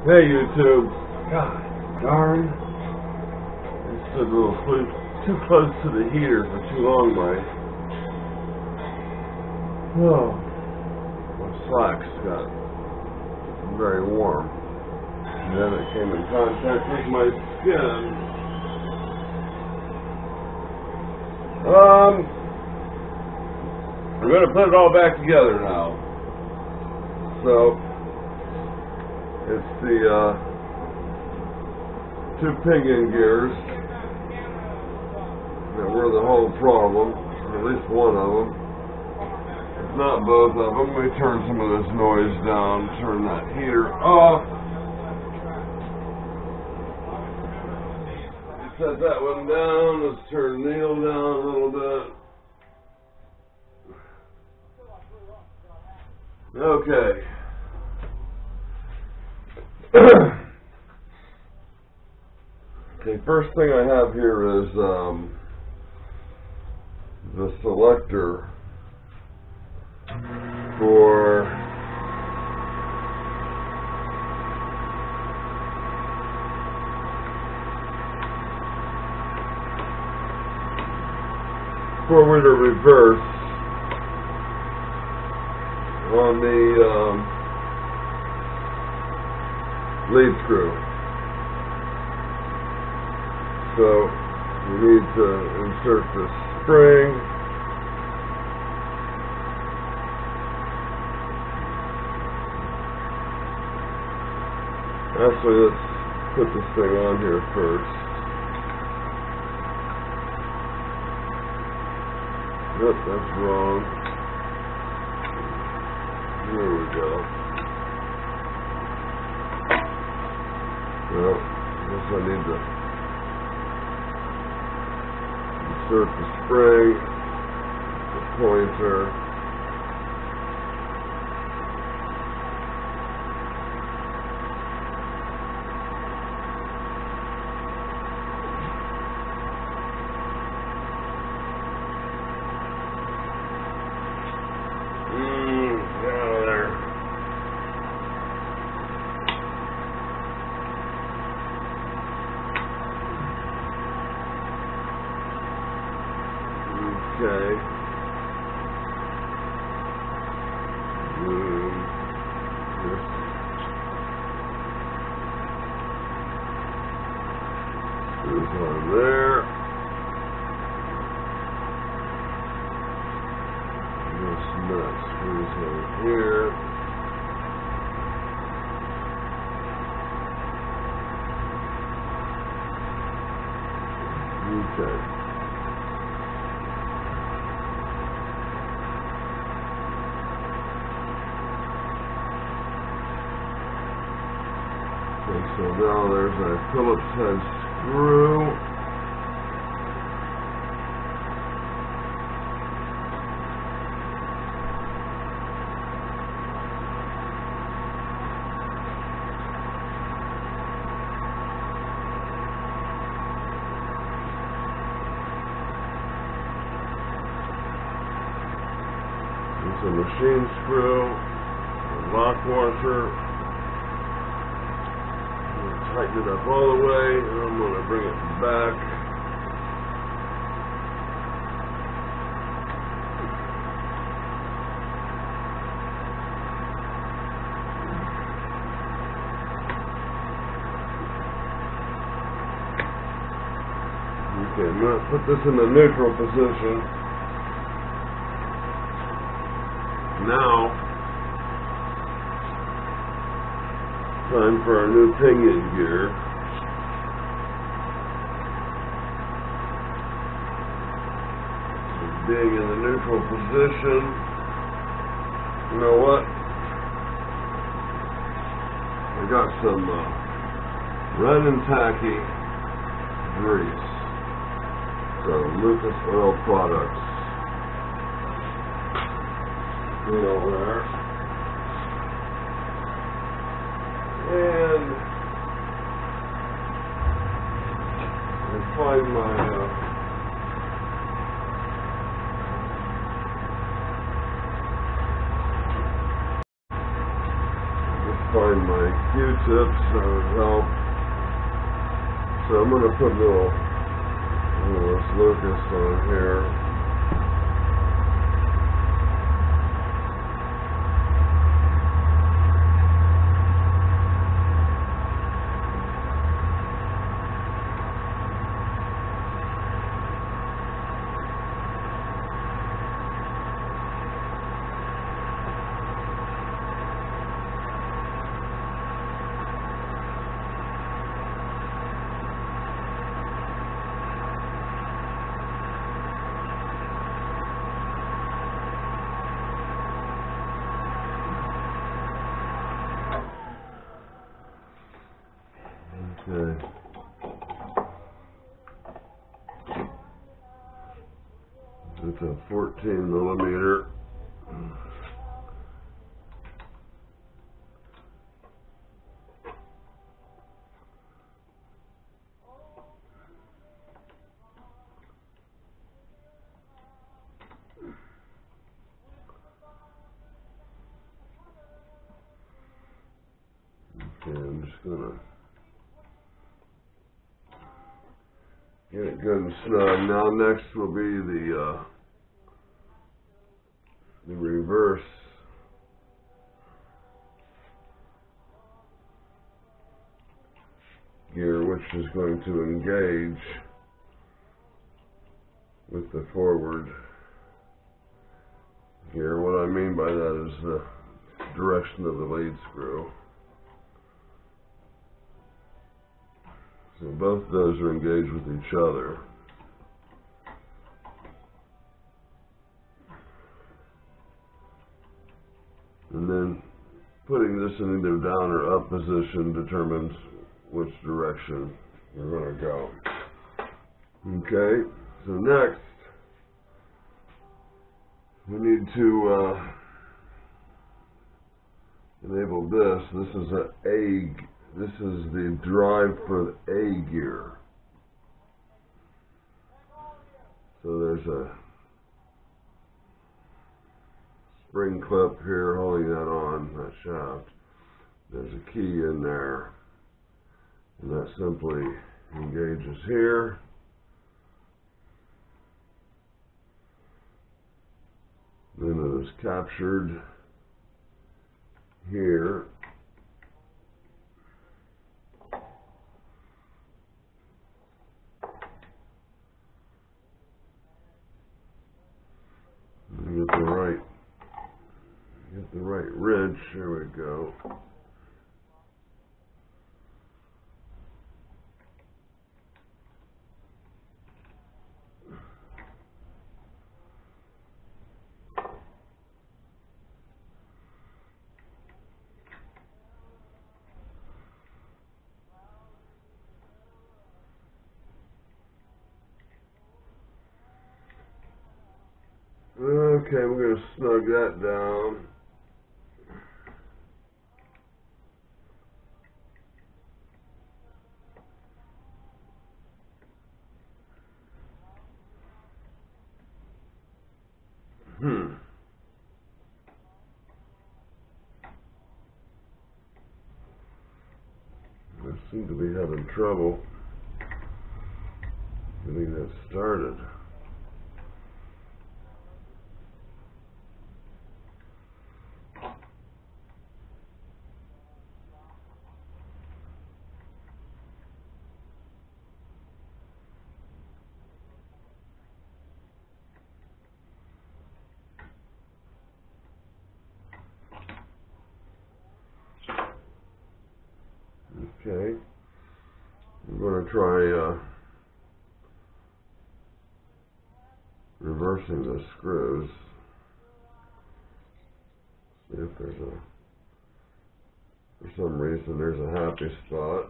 Hey YouTube. God darn. I stood a little too close to the heater for too long, Mike. Oh, my slacks got very warm. And then it came in contact with my skin. I'm going to put it all back together now. So, it's the two pinion gears that were the whole problem, at least one of them. If not both of them. Let me turn some of this noise down, turn that heater off. Set that one down. Let's turn Neil down a little bit. Okay. Okay, first thing I have here is the selector for forward or reverse on the lead screw. So we need to insert the spring. Actually, let's put this thing on here first. Nope, that's wrong. There we go. Well, I guess I need to insert the spring, the pointer. Okay. This is on there. This nut screws over here. Okay. So now there's a Phillips head screw. It's a machine screw, a lock washer. Tighten it up all the way, and I'm going to bring it back. Okay, I'm going to put this in the neutral position. Now, time for our new pinion gear. Being in the neutral position, you know what? I got some red and tacky grease from Lucas Oil Products. Put it over there. And I find my find my Q-tips, that would help. So I'm going to put a little Lucas on here. Okay. It's a 14 millimeter. Okay, I'm just gonna get it good and snug. Now next will be the reverse gear, which is going to engage with the forward gear. What I mean by that is the direction of the lead screw. So both of those are engaged with each other. And then putting this in either down or up position determines which direction you're going to go. Okay, so next we need to enable this. This is the drive for the A gear. So there's a spring clip here holding that on, that shaft. There's a key in there, and that simply engages here. Then it is captured here. Get the right wrench. There we go. Okay, we're going to snug that down. I seem to be having trouble getting that started. Okay, I'm going to try reversing the screws. See if there's for some reason there's a happy spot.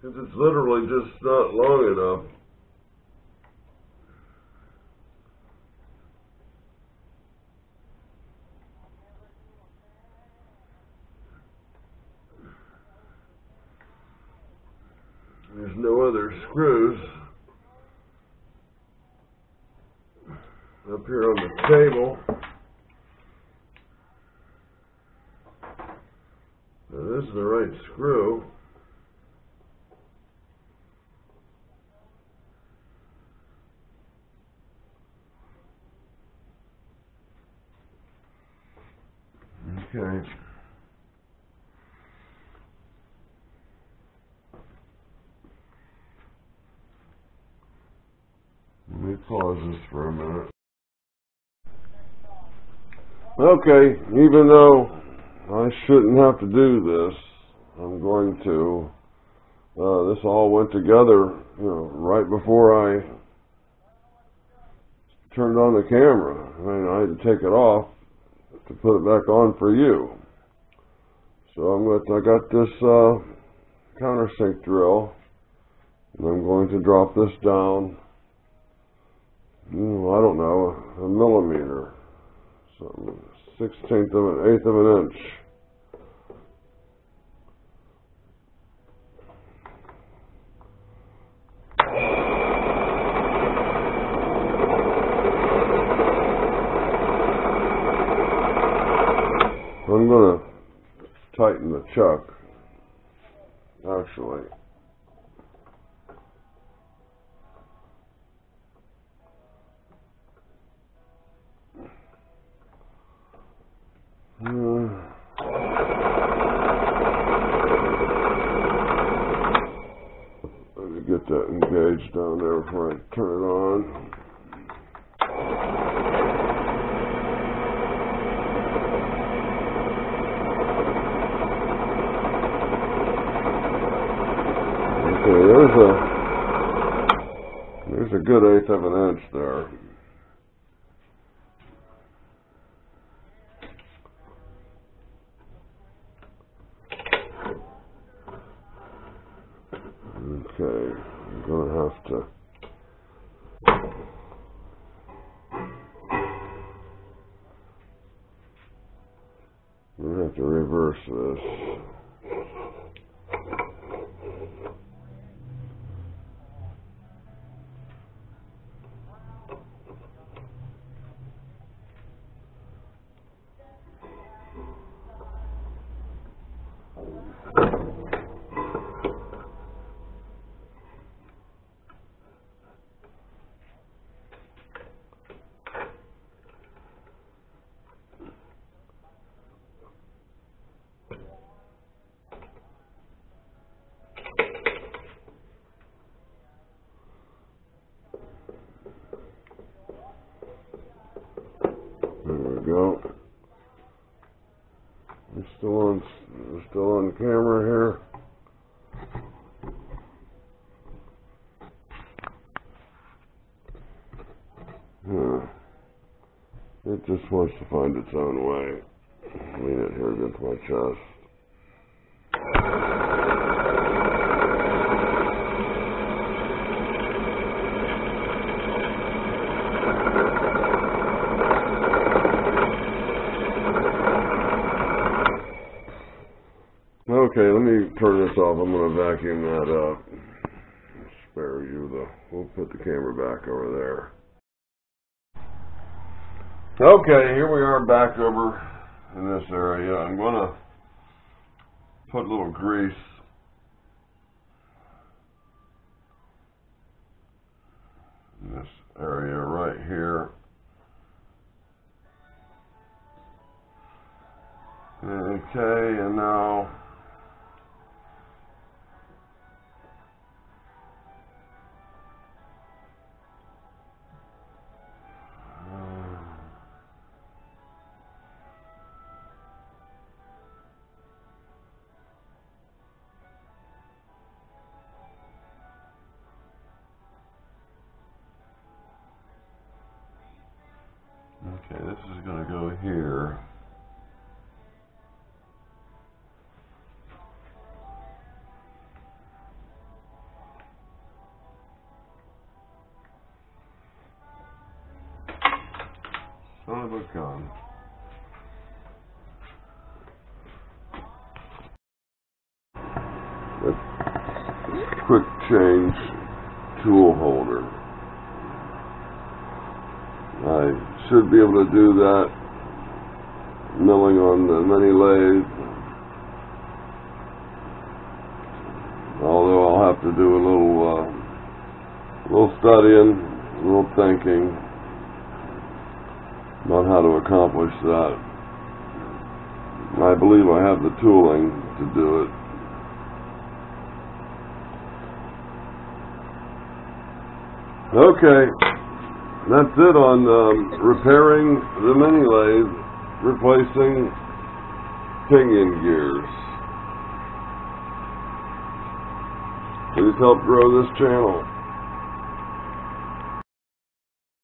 because it's literally just not long enough. There's no other screws up here on the table. Now, this is the right screw. Okay. Let me pause this for a minute. Okay, even though I shouldn't have to do this, I'm going to. This all went together, right before I turned on the camera. I mean, I had to take it off to put it back on for you. So I got this countersink drill, and I'm going to drop this down, I don't know, a millimeter, so 1/16 of an eighth of an inch. I'm going to tighten the chuck, actually. Let me get that engaged down there before I turn it on. Okay, there's a good eighth of an inch there. Okay, I'm going to have to reverse this. There we go. We're still on camera here. It just wants to find its own way. Lean it here against my chest. Okay, let me turn this off. I'm going to vacuum that up. Spare you we'll put the camera back over there. Okay, here we are back over in this area. I'm going to put a little grease in this area right here. Okay, and now okay, this is going to go here. Son of a gun. Quick change tool holder. I should be able to do that milling on the mini lathe, although I'll have to do a little studying, a little thinking about how to accomplish that. I believe I have the tooling to do it. Okay, that's it on repairing the mini lathe, replacing pinion gears. Please help grow this channel.